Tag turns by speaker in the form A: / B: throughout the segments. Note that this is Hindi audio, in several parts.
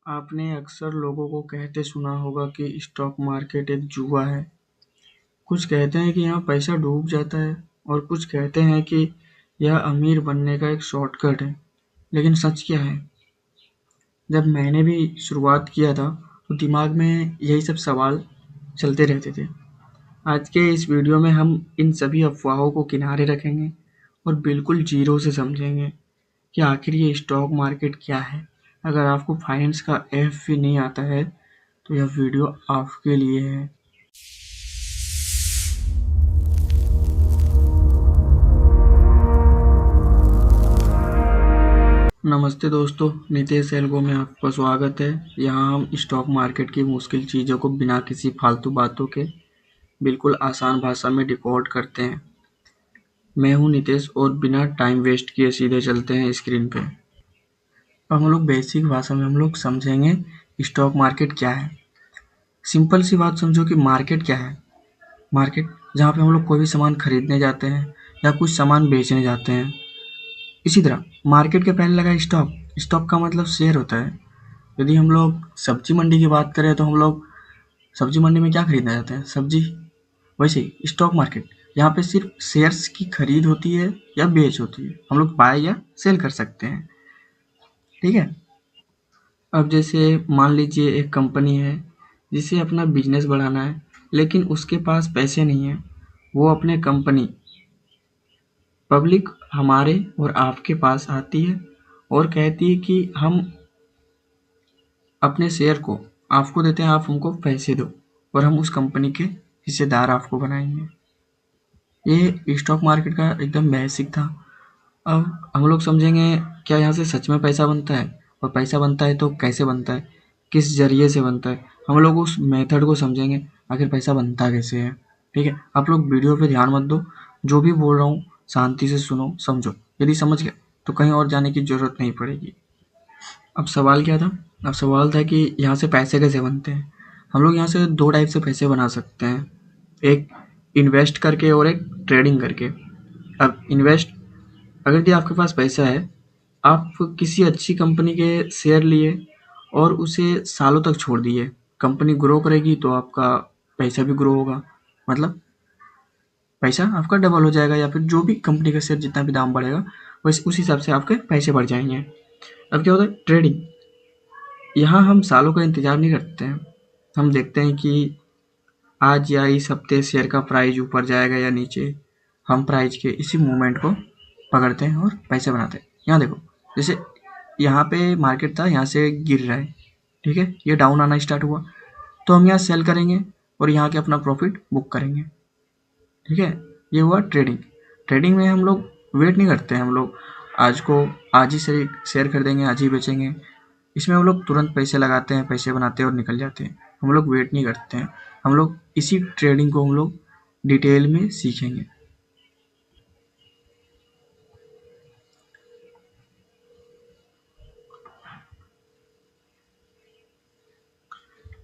A: आपने अक्सर लोगों को कहते सुना होगा कि स्टॉक मार्केट एक जुआ है। कुछ कहते हैं कि यहाँ पैसा डूब जाता है और कुछ कहते हैं कि यह अमीर बनने का एक शॉर्टकट है। लेकिन सच क्या है? जब मैंने भी शुरुआत किया था तो दिमाग में यही सब सवाल चलते रहते थे। आज के इस वीडियो में हम इन सभी अफवाहों को किनारे रखेंगे और बिल्कुल जीरो से समझेंगे कि आखिर ये स्टॉक मार्केट क्या है। अगर आपको फाइनेंस का एफ भी नहीं आता है तो यह वीडियो आपके लिए है। नमस्ते दोस्तों, नितेश एल्गो में आपका स्वागत है। यहाँ हम स्टॉक मार्केट की मुश्किल चीज़ों को बिना किसी फालतू बातों के बिल्कुल आसान भाषा में डिकोड करते हैं। मैं हूँ नितेश और बिना टाइम वेस्ट किए सीधे चलते हैं स्क्रीन पे। अब हम लोग बेसिक भाषा में हम लोग समझेंगे स्टॉक मार्केट क्या है। सिंपल सी बात समझो कि मार्केट क्या है। मार्केट जहाँ पे हम लोग कोई भी सामान खरीदने जाते हैं या कुछ सामान बेचने जाते हैं। इसी तरह मार्केट के पहले लगा स्टॉक। स्टॉक का मतलब शेयर होता है। यदि हम लोग सब्जी मंडी की बात करें तो हम लोग सब्जी मंडी में क्या खरीदने जाते हैं? सब्जी। वैसे ही स्टॉक मार्केट यहाँ पे सिर्फ शेयर्स की खरीद होती है या बेच होती है। हम लोग बाय या सेल कर सकते हैं। ठीक है। अब जैसे मान लीजिए एक कंपनी है जिसे अपना बिजनेस बढ़ाना है, लेकिन उसके पास पैसे नहीं है। वो अपने कंपनी पब्लिक हमारे और आपके पास आती है और कहती है कि हम अपने शेयर को आपको देते हैं, आप हमको पैसे दो और हम उस कंपनी के हिस्सेदार आपको बनाएंगे। ये स्टॉक मार्केट का एकदम बेसिक था। अब हम लोग समझेंगे क्या यहाँ से सच में पैसा बनता है, और पैसा बनता है तो कैसे बनता है, किस जरिए से बनता है। हम लोग उस मेथड को समझेंगे, आखिर पैसा बनता कैसे है। ठीक है, आप लोग वीडियो पे ध्यान मत दो, जो भी बोल रहा हूँ शांति से सुनो, समझो। यदि समझ गए तो कहीं और जाने की जरूरत नहीं पड़ेगी। अब सवाल क्या था? अब सवाल था कि यहाँ से पैसे कैसे बनते हैं। हम लोग यहाँ से दो टाइप से पैसे बना सकते हैं, एक इन्वेस्ट करके और एक ट्रेडिंग करके। अब इन्वेस्ट, अगर यदि आपके पास पैसा है, आप किसी अच्छी कंपनी के शेयर लिए और उसे सालों तक छोड़ दिए, कंपनी ग्रो करेगी तो आपका पैसा भी ग्रो होगा, मतलब पैसा आपका डबल हो जाएगा, या फिर जो भी कंपनी का शेयर जितना भी दाम बढ़ेगा वैसे उस हिसाब से आपके पैसे बढ़ जाएंगे। अब क्या होता है? ट्रेडिंग। यहाँ हम सालों का इंतजार नहीं करते हैं, हम देखते हैं कि आज या इस हफ्ते शेयर का प्राइस ऊपर जाएगा या नीचे। हम प्राइस के इसी मूवमेंट को पकड़ते हैं और पैसे बनाते हैं। यहाँ देखो, जैसे यहाँ पे मार्केट था, यहाँ से गिर रहा है, ठीक है, ये डाउन आना स्टार्ट हुआ तो हम यहाँ सेल करेंगे और यहाँ के अपना प्रॉफिट बुक करेंगे। ठीक है, ये हुआ ट्रेडिंग। ट्रेडिंग में हम लोग वेट नहीं करते हैं, हम लोग आज ही से शेयर खरीदेंगे, आज ही बेचेंगे। इसमें हम लोग तुरंत पैसे लगाते हैं, पैसे बनाते हैं और निकल जाते हैं। हम लोग वेट नहीं करते हैं। हम लोग इसी ट्रेडिंग को हम लोग डिटेल में सीखेंगे।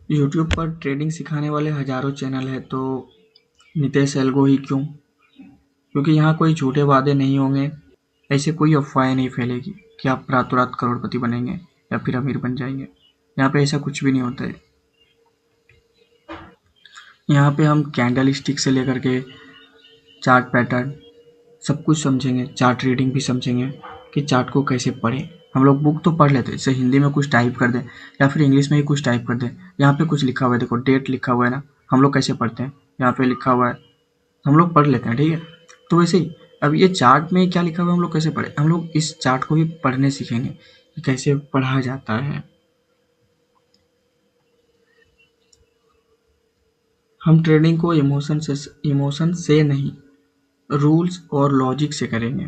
A: यूट्यूब पर ट्रेडिंग सिखाने वाले हजारों चैनल हैं, तो नितेश एल्गो ही क्यों? क्योंकि यहाँ कोई झूठे वादे नहीं होंगे, ऐसे कोई अफवाहें नहीं फैलेगी कि आप रातों रात करोड़पति बनेंगे या फिर अमीर बन जाएंगे। यहाँ पे ऐसा कुछ भी नहीं होता है। यहाँ पे हम कैंडल स्टिक से लेकर के चार्ट पैटर्न सब कुछ समझेंगे, चार्ट रीडिंग भी समझेंगे कि चार्ट को कैसे पढ़ें। हम लोग बुक तो पढ़ लेते हैं, जैसे हिंदी में कुछ टाइप कर दें या फिर इंग्लिश में ही कुछ टाइप कर दें। यहाँ पे कुछ लिखा हुआ है, देखो डेट लिखा हुआ है ना, हम लोग कैसे पढ़ते हैं, यहाँ पे लिखा हुआ है, हम लोग पढ़ लेते हैं। ठीक है, तो वैसे ही अब ये चार्ट में क्या लिखा हुआ है हम लोग कैसे पढ़ें। हम लोग इस चार्ट को भी पढ़ने सीखेंगे कि कैसे पढ़ा जाता है। हम ट्रेडिंग को इमोशन से नहीं, रूल्स और लॉजिक से करेंगे।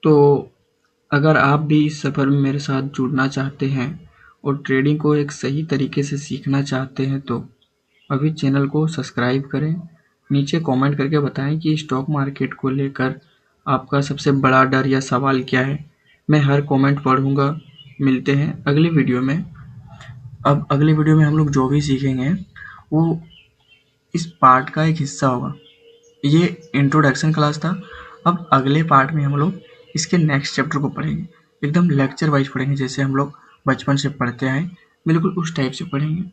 A: तो अगर आप भी इस सफ़र में मेरे साथ जुड़ना चाहते हैं और ट्रेडिंग को एक सही तरीके से सीखना चाहते हैं तो अभी चैनल को सब्सक्राइब करें। नीचे कमेंट करके बताएं कि स्टॉक मार्केट को लेकर आपका सबसे बड़ा डर या सवाल क्या है। मैं हर कमेंट पढ़ूंगा। मिलते हैं अगली वीडियो में। अब अगली वीडियो में हम लोग जो भी सीखेंगे वो इस पार्ट का एक हिस्सा होगा। ये इंट्रोडक्शन क्लास था। अब अगले पार्ट में हम लोग इसके नेक्स्ट चैप्टर को पढ़ेंगे। एकदम लेक्चर वाइज पढ़ेंगे, जैसे हम लोग बचपन से पढ़ते आए, बिल्कुल उस टाइप से पढ़ेंगे।